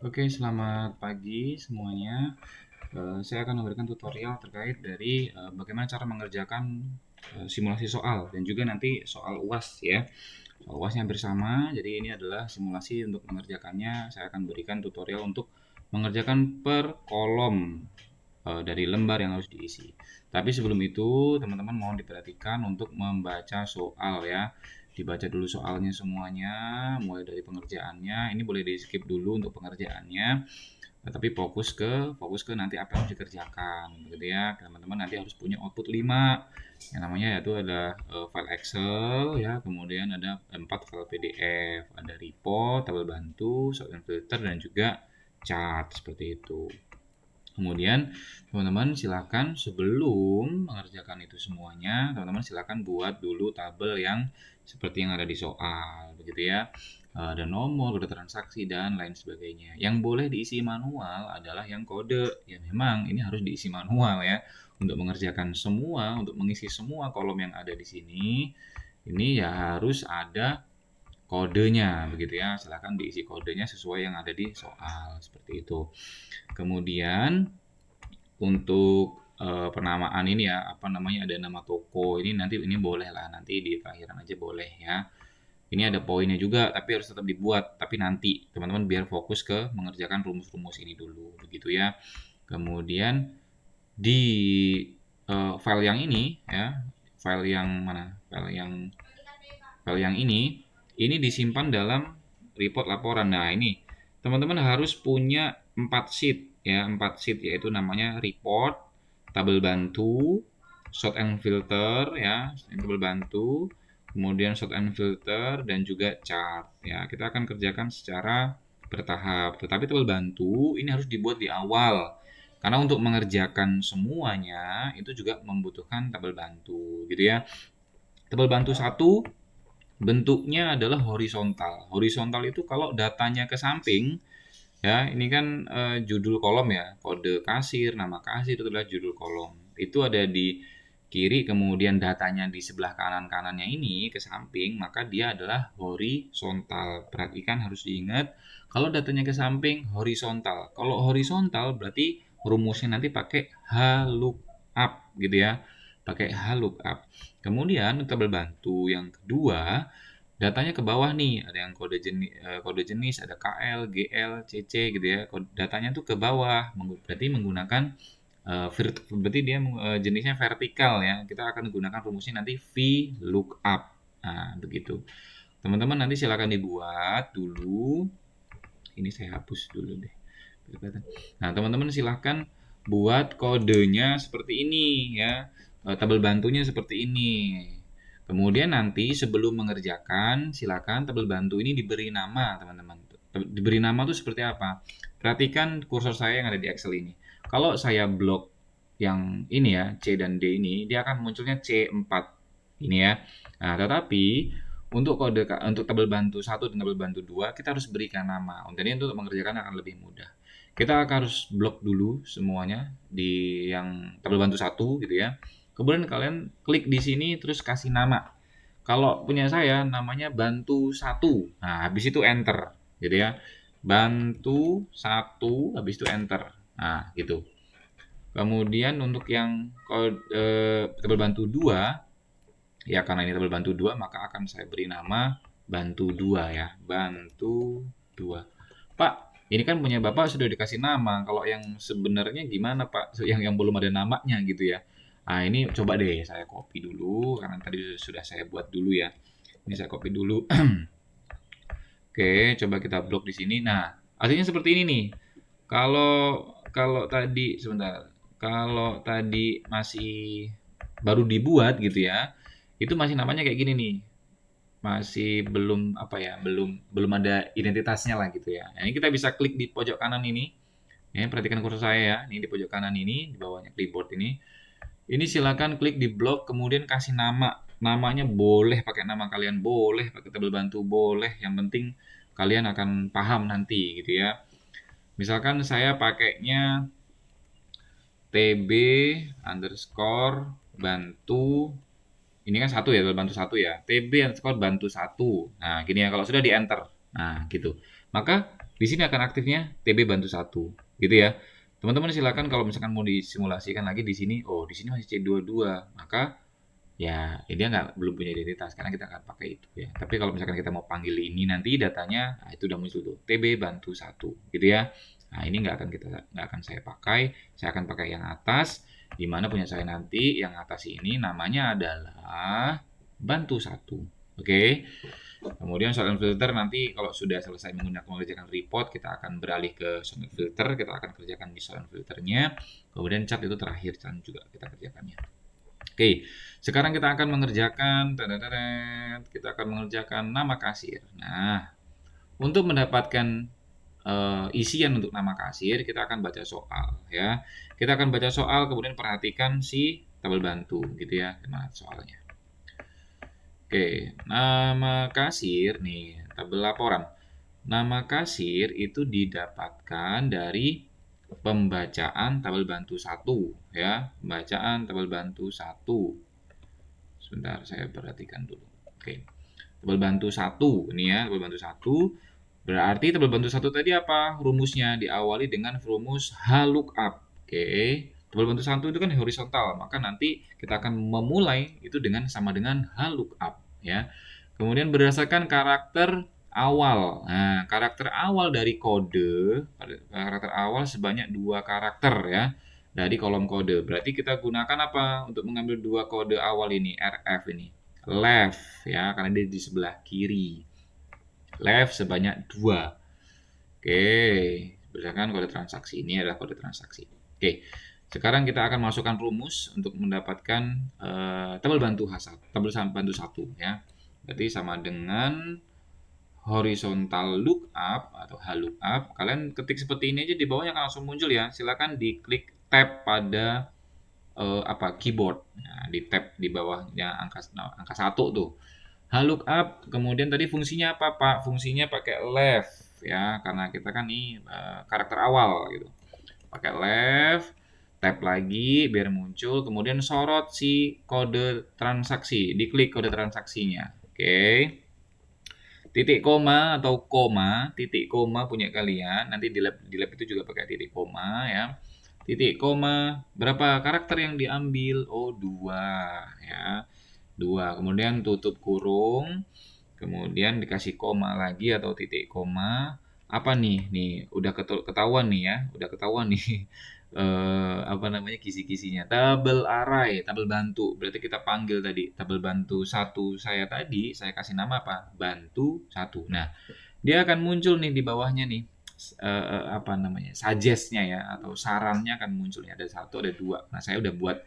Oke, selamat pagi semuanya. Saya akan memberikan tutorial terkait dari bagaimana cara mengerjakan simulasi soal dan juga nanti soal UAS ya. Soal UASnya hampir sama, jadi ini adalah simulasi untuk mengerjakannya. Saya akan berikan tutorial untuk mengerjakan per kolom dari lembar yang harus diisi. Tapi sebelum itu, teman-teman mohon diperhatikan untuk membaca soal ya. Dibaca dulu soalnya semuanya, mulai dari pengerjaannya. Ini boleh di-skip dulu untuk pengerjaannya, tapi fokus ke nanti apa yang harus dikerjakan, gitu ya. Teman-teman nanti harus punya output 5. Yang namanya yaitu ada file Excel ya, kemudian ada 4 file PDF, ada report, tabel bantu, short and filter dan juga chart seperti itu. Kemudian teman-teman silakan sebelum mengerjakan itu semuanya, teman-teman silakan buat dulu tabel yang seperti yang ada di soal, begitu ya. Ada nomor, kode transaksi dan lain sebagainya. Yang boleh diisi manual adalah yang kode. Ya memang ini harus diisi manual ya. Untuk mengerjakan semua, untuk mengisi semua kolom yang ada di sini, ini ya harus ada kodenya, begitu ya. Silakan diisi kodenya sesuai yang ada di soal, seperti itu. Kemudian untuk penamaan ini ya, apa namanya, ada nama toko ini, nanti ini boleh lah, nanti di terakhiran aja boleh ya. Ini ada poinnya juga, tapi harus tetap dibuat, tapi nanti teman-teman biar fokus ke mengerjakan rumus-rumus ini dulu, begitu ya. Kemudian di file yang ini ya, file yang mana, file yang ini disimpan dalam report laporan. Nah ini teman-teman harus punya 4 sheet ya, 4 sheet, yaitu namanya report, tabel bantu, short and filter ya, tabel bantu, kemudian short and filter dan juga chart ya. Kita akan kerjakan secara bertahap, tetapi tabel bantu ini harus dibuat di awal karena untuk mengerjakan semuanya itu juga membutuhkan tabel bantu, gitu ya. Tabel bantu satu bentuknya adalah horizontal. Horizontal itu kalau datanya ke samping, ya ini kan judul kolom ya, kode kasir, nama kasir itu adalah judul kolom. Itu ada di kiri, kemudian datanya di sebelah kanan-kanannya ini ke samping, maka dia adalah horizontal. Perhatikan, harus diingat, kalau datanya ke samping horizontal. Kalau horizontal berarti rumusnya nanti pakai HLOOKUP gitu ya. Pakai HLOOKUP. Kemudian tabel bantu yang kedua, datanya ke bawah nih, ada yang kode jenis, ada KL, GL, CC gitu ya. Datanya tuh ke bawah, berarti menggunakan berarti dia jenisnya vertikal ya. Kita akan menggunakan rumusnya nanti VLOOKUP. Nah, begitu. Teman-teman nanti silakan dibuat dulu. Ini saya hapus dulu deh. Nah, teman-teman silahkan buat kodenya seperti ini ya. Tabel bantunya seperti ini. Kemudian nanti sebelum mengerjakan, silakan tabel bantu ini diberi nama, teman-teman. Diberi nama tuh seperti apa? Perhatikan kursor saya yang ada di Excel ini. Kalau saya blok yang ini ya, C dan D ini, dia akan munculnya C4 ini ya. Nah, tetapi untuk tabel bantu 1 dan tabel bantu 2 kita harus berikan nama. Jadi untuk mengerjakan akan lebih mudah. Kita harus blok dulu semuanya di yang tabel bantu 1 gitu ya. Kemudian kalian klik di sini terus kasih nama. Kalau punya saya namanya bantu 1. Nah, habis itu enter gitu ya. Bantu 1 habis itu enter. Nah, gitu. Kemudian untuk yang tabel bantu 2, ya karena ini tabel bantu 2 maka akan saya beri nama bantu 2 ya. Bantu 2. Pak, ini kan punya Bapak sudah dikasih nama. Kalau yang sebenarnya gimana, Pak? Yang belum ada namanya gitu ya. Nah, ini coba deh saya copy dulu karena tadi sudah saya buat dulu ya. Ini saya copy dulu. Oke, coba kita blok di sini. Nah, hasilnya seperti ini nih. Kalau kalau tadi sebentar. Kalau tadi masih baru dibuat gitu ya, itu masih namanya kayak gini nih. Masih belum apa ya, belum belum ada identitasnya lah gitu ya. Nah, ini kita bisa klik di pojok kanan ini. Ya, perhatikan kursor saya ya. Ini di pojok kanan ini, di bawahnya clipboard ini. Ini silakan klik di blok, kemudian kasih nama. Namanya boleh pakai nama kalian, boleh pakai tabel bantu, boleh. Yang penting kalian akan paham nanti gitu ya. Misalkan saya pakainya TB underscore bantu. Ini kan satu ya, tabel bantu satu ya. TB underscore bantu satu. Nah, gini ya, kalau sudah di enter. Nah, gitu. Maka di sini akan aktifnya TB bantu 1, gitu ya. Teman-teman silakan kalau misalkan mau disimulasikan lagi di sini, oh di sini masih C22, maka ya dia nggak belum punya identitas karena kita akan pakai itu ya. Tapi kalau misalkan kita mau panggil ini nanti datanya, nah itu udah muncul tuh TB bantu 1, gitu ya. Nah ini nggak akan saya pakai, saya akan pakai yang atas, di mana punya saya nanti yang atas ini namanya adalah bantu 1. Oke. Kemudian soal filter nanti kalau sudah selesai mengerjakan report, kita akan beralih ke sound filter, kita akan kerjakan di sound filternya. Kemudian cat itu terakhir dan juga kita kerjakannya. Oke, sekarang kita akan mengerjakan nama kasir. Nah, untuk mendapatkan isian untuk nama kasir, kita akan baca soal ya. Kita akan baca soal, kemudian perhatikan si tabel bantu gitu ya, gimana soalnya. Oke, nama kasir nih, tabel laporan. Nama kasir itu didapatkan dari pembacaan tabel bantu 1 ya, pembacaan tabel bantu 1. Sebentar, saya perhatikan dulu. Oke. Tabel bantu 1 ini ya, tabel bantu 1. Berarti tabel bantu 1 tadi apa? Rumusnya diawali dengan rumus HLOOKUP. Oke. Tabel bantu 1 itu kan horizontal, maka nanti kita akan memulai itu dengan sama dengan HLOOKUP ya. Kemudian berdasarkan karakter awal. Nah, karakter awal dari kode, karakter awal sebanyak 2 karakter ya dari kolom kode. Berarti kita gunakan apa untuk mengambil 2 kode awal ini, RF ini? Left ya, karena dia di sebelah kiri. Left sebanyak 2. Oke, berdasarkan kode transaksi. Ini adalah kode transaksi. Oke, sekarang kita akan masukkan rumus untuk mendapatkan tabel bantu H1, tabel bantu 1 ya. Berarti sama dengan horizontal lookup atau HLOOKUP. Kalian ketik seperti ini aja, di bawahnya akan langsung muncul ya. Silakan diklik tab pada keyboard. Nah, di tab di bawahnya angka 1 tuh. HLOOKUP, kemudian tadi fungsinya apa, Pak? Fungsinya pakai left ya, karena kita kan nih karakter awal gitu. Pakai left, tab lagi biar muncul, kemudian sorot si kode transaksi, diklik kode transaksinya. Oke. Titik koma atau koma, titik koma punya kalian, nanti di lab itu juga pakai titik koma ya. Titik koma, berapa karakter yang diambil? Oh, 2 ya. 2. Kemudian tutup kurung, kemudian dikasih koma lagi atau titik koma. Apa nih? Nih, udah ketahuan nih ya, udah ketahuan nih apa namanya kisi-kisinya. Tabel array, tabel bantu. Berarti kita panggil tadi tabel bantu 1 saya tadi, saya kasih nama apa? Bantu 1. Nah, dia akan muncul nih di bawahnya nih apa namanya? Suggest-nya ya atau sarannya akan muncul nih, ada 1, ada 2. Nah, saya udah buat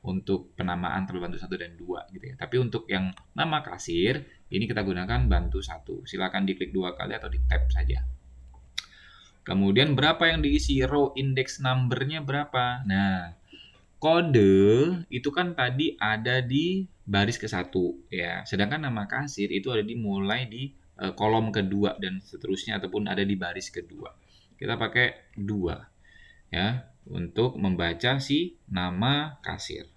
untuk penamaan tabel bantu 1 dan 2 gitu ya. Tapi untuk yang nama kasir, ini kita gunakan bantu 1. Silakan diklik 2 kali atau di tab saja. Kemudian berapa yang diisi, row index number-nya berapa? Nah, kode itu kan tadi ada di baris ke-1 ya. Sedangkan nama kasir itu ada mulai di kolom kedua dan seterusnya ataupun ada di baris kedua. Kita pakai 2 ya untuk membaca si nama kasir.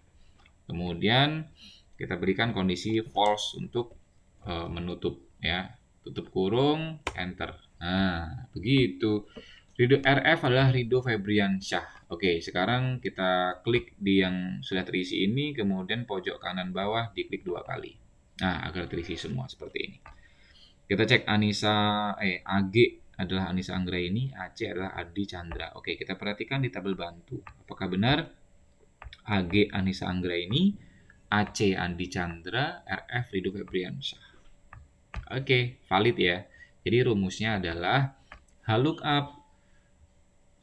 Kemudian kita berikan kondisi false untuk menutup ya. Tutup kurung, enter. Nah, begitu. Rido RF adalah Rido Febriansyah. Oke, sekarang kita klik di yang sudah terisi ini, kemudian pojok kanan bawah diklik 2 kali. Nah, agar terisi semua seperti ini. Kita cek AG adalah Anissa Anggraini, AC adalah Adi Chandra. Oke, kita perhatikan di tabel bantu. Apakah benar AG Anissa Anggraini, AC Adi Chandra, RF Rido Febriansyah. Oke, valid ya. Jadi rumusnya adalah HLOOKUP.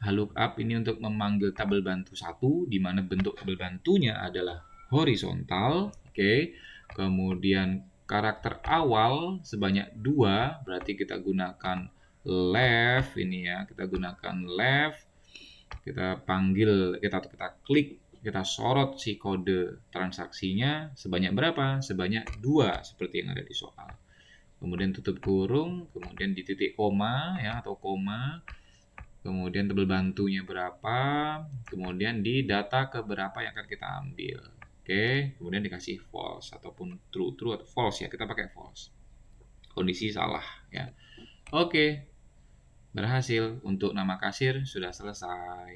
HLOOKUP ini untuk memanggil tabel bantu 1, di mana bentuk tabel bantunya adalah horizontal. Oke. Kemudian karakter awal sebanyak 2, berarti kita gunakan left ini ya. Kita gunakan left. Kita panggil, kita klik, kita sorot si kode transaksinya sebanyak berapa? Sebanyak 2 seperti yang ada di soal. Kemudian tutup kurung, kemudian di titik koma ya atau koma, kemudian tabel bantunya berapa, kemudian di data ke berapa yang akan kita ambil. Oke, kemudian dikasih false ataupun true atau false ya, kita pakai false. Kondisi salah ya. Oke, berhasil. Untuk nama kasir sudah selesai.